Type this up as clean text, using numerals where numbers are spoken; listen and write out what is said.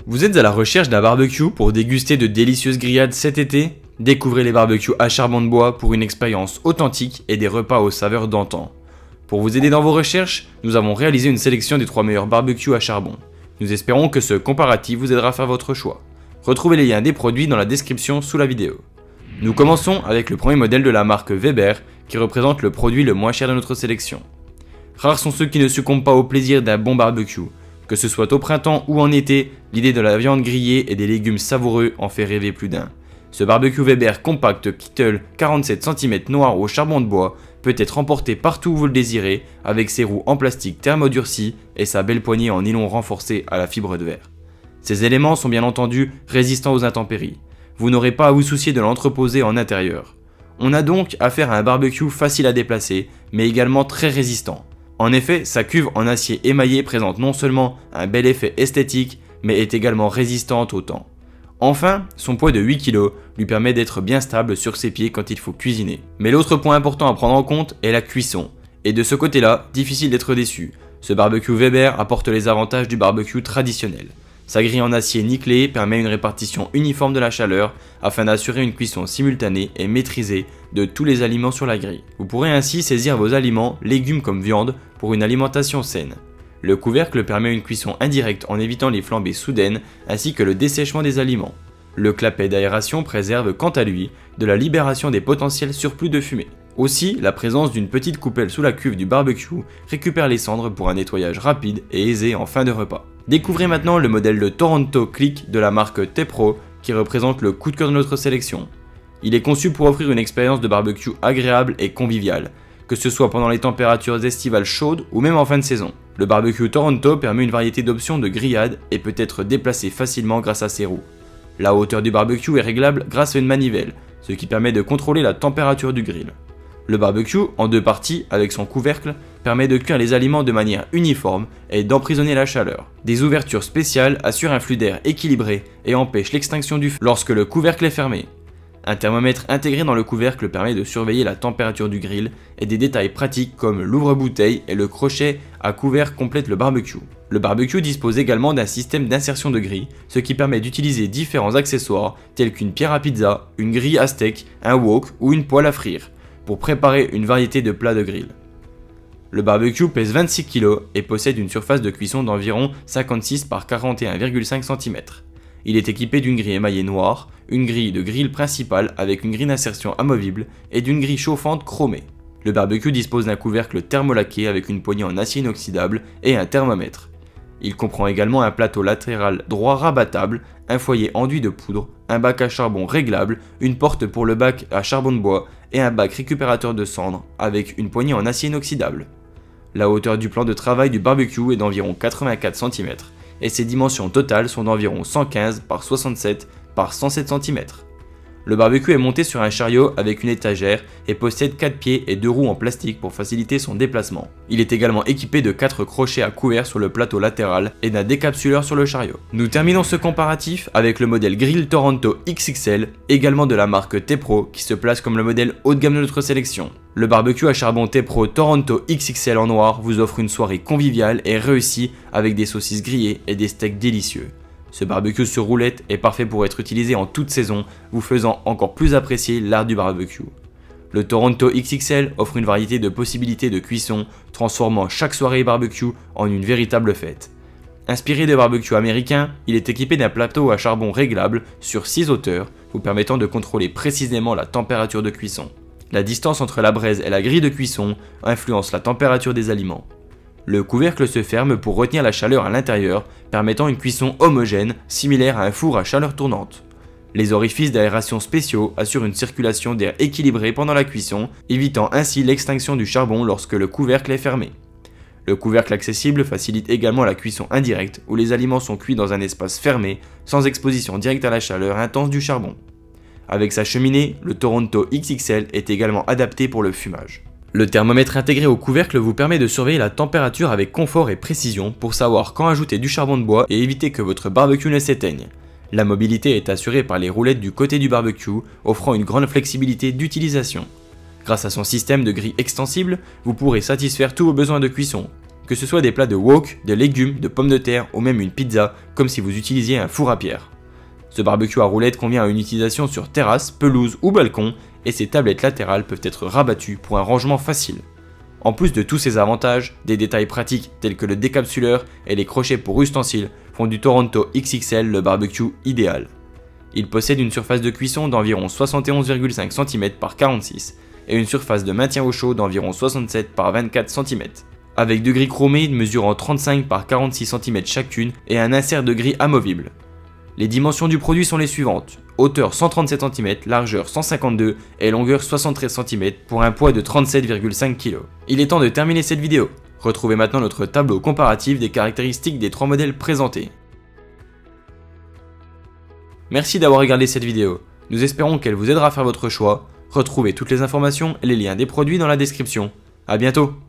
Vous êtes à la recherche d'un barbecue pour déguster de délicieuses grillades cet été? Découvrez les barbecues à charbon de bois pour une expérience authentique et des repas aux saveurs d'antan. Pour vous aider dans vos recherches, nous avons réalisé une sélection des 3 meilleurs barbecues à charbon. Nous espérons que ce comparatif vous aidera à faire votre choix. Retrouvez les liens des produits dans la description sous la vidéo. Nous commençons avec le premier modèle de la marque Weber qui représente le produit le moins cher de notre sélection. Rares sont ceux qui ne succombent pas au plaisir d'un bon barbecue. Que ce soit au printemps ou en été, l'idée de la viande grillée et des légumes savoureux en fait rêver plus d'un. Ce barbecue Weber compact Kettle 47 cm noir au charbon de bois peut être emporté partout où vous le désirez avec ses roues en plastique thermodurci et sa belle poignée en nylon renforcé à la fibre de verre. Ces éléments sont bien entendu résistants aux intempéries. Vous n'aurez pas à vous soucier de l'entreposer en intérieur. On a donc affaire à un barbecue facile à déplacer mais également très résistant. En effet, sa cuve en acier émaillé présente non seulement un bel effet esthétique, mais est également résistante au temps. Enfin, son poids de 8 kg lui permet d'être bien stable sur ses pieds quand il faut cuisiner. Mais l'autre point important à prendre en compte est la cuisson. Et de ce côté-là, difficile d'être déçu. Ce barbecue Weber apporte les avantages du barbecue traditionnel. Sa grille en acier nickelé permet une répartition uniforme de la chaleur afin d'assurer une cuisson simultanée et maîtrisée de tous les aliments sur la grille. Vous pourrez ainsi saisir vos aliments, légumes comme viande, pour une alimentation saine. Le couvercle permet une cuisson indirecte en évitant les flambées soudaines ainsi que le dessèchement des aliments. Le clapet d'aération préserve quant à lui de la libération des potentiels surplus de fumée. Aussi, la présence d'une petite coupelle sous la cuve du barbecue récupère les cendres pour un nettoyage rapide et aisé en fin de repas. Découvrez maintenant le modèle de Toronto Click de la marque Tepro qui représente le coup de cœur de notre sélection. Il est conçu pour offrir une expérience de barbecue agréable et conviviale, que ce soit pendant les températures estivales chaudes ou même en fin de saison. Le barbecue Toronto permet une variété d'options de grillade et peut être déplacé facilement grâce à ses roues. La hauteur du barbecue est réglable grâce à une manivelle, ce qui permet de contrôler la température du grill. Le barbecue, en 2 parties avec son couvercle, permet de cuire les aliments de manière uniforme et d'emprisonner la chaleur. Des ouvertures spéciales assurent un flux d'air équilibré et empêchent l'extinction du feu lorsque le couvercle est fermé. Un thermomètre intégré dans le couvercle permet de surveiller la température du grill et des détails pratiques comme l'ouvre-bouteille et le crochet à couvert complètent le barbecue. Le barbecue dispose également d'un système d'insertion de grille, ce qui permet d'utiliser différents accessoires tels qu'une pierre à pizza, une grille à steak, un wok ou une poêle à frire, pour préparer une variété de plats de grill. Le barbecue pèse 26 kg et possède une surface de cuisson d'environ 56 par 41,5 cm. Il est équipé d'une grille émaillée noire, une grille de grill principale avec une grille d'insertion amovible et d'une grille chauffante chromée. Le barbecue dispose d'un couvercle thermolaqué avec une poignée en acier inoxydable et un thermomètre. Il comprend également un plateau latéral droit rabattable, un foyer enduit de poudre, un bac à charbon réglable, une porte pour le bac à charbon de bois et un bac récupérateur de cendres avec une poignée en acier inoxydable. La hauteur du plan de travail du barbecue est d'environ 84 cm et ses dimensions totales sont d'environ 115 par 67 par 107 cm. Le barbecue est monté sur un chariot avec une étagère et possède 4 pieds et 2 roues en plastique pour faciliter son déplacement. Il est également équipé de 4 crochets à couvert sur le plateau latéral et d'un décapsuleur sur le chariot. Nous terminons ce comparatif avec le modèle Grill Toronto XXL, également de la marque Tepro, qui se place comme le modèle haut de gamme de notre sélection. Le barbecue à charbon Tepro Toronto XXL en noir vous offre une soirée conviviale et réussie avec des saucisses grillées et des steaks délicieux. Ce barbecue sur roulette est parfait pour être utilisé en toute saison, vous faisant encore plus apprécier l'art du barbecue. Le Toronto XXL offre une variété de possibilités de cuisson, transformant chaque soirée barbecue en une véritable fête. Inspiré des barbecues américains, il est équipé d'un plateau à charbon réglable sur 6 hauteurs, vous permettant de contrôler précisément la température de cuisson. La distance entre la braise et la grille de cuisson influence la température des aliments. Le couvercle se ferme pour retenir la chaleur à l'intérieur, permettant une cuisson homogène, similaire à un four à chaleur tournante. Les orifices d'aération spéciaux assurent une circulation d'air équilibrée pendant la cuisson, évitant ainsi l'extinction du charbon lorsque le couvercle est fermé. Le couvercle accessible facilite également la cuisson indirecte, où les aliments sont cuits dans un espace fermé, sans exposition directe à la chaleur intense du charbon. Avec sa cheminée, le Toronto XXL est également adapté pour le fumage. Le thermomètre intégré au couvercle vous permet de surveiller la température avec confort et précision pour savoir quand ajouter du charbon de bois et éviter que votre barbecue ne s'éteigne. La mobilité est assurée par les roulettes du côté du barbecue, offrant une grande flexibilité d'utilisation. Grâce à son système de grille extensible, vous pourrez satisfaire tous vos besoins de cuisson, que ce soit des plats de wok, de légumes, de pommes de terre ou même une pizza, comme si vous utilisiez un four à pierre. Ce barbecue à roulettes convient à une utilisation sur terrasse, pelouse ou balcon, et ses tablettes latérales peuvent être rabattues pour un rangement facile. En plus de tous ces avantages, des détails pratiques tels que le décapsuleur et les crochets pour ustensiles font du Toronto XXL le barbecue idéal. Il possède une surface de cuisson d'environ 71,5 cm par 46 et une surface de maintien au chaud d'environ 67 par 24 cm, avec deux grilles chromées mesurant 35 par 46 cm chacune et un insert de grille amovible. Les dimensions du produit sont les suivantes: hauteur 137 cm, largeur 152 et longueur 73 cm pour un poids de 37,5 kg. Il est temps de terminer cette vidéo. Retrouvez maintenant notre tableau comparatif des caractéristiques des trois modèles présentés. Merci d'avoir regardé cette vidéo. Nous espérons qu'elle vous aidera à faire votre choix. Retrouvez toutes les informations et les liens des produits dans la description. A bientôt!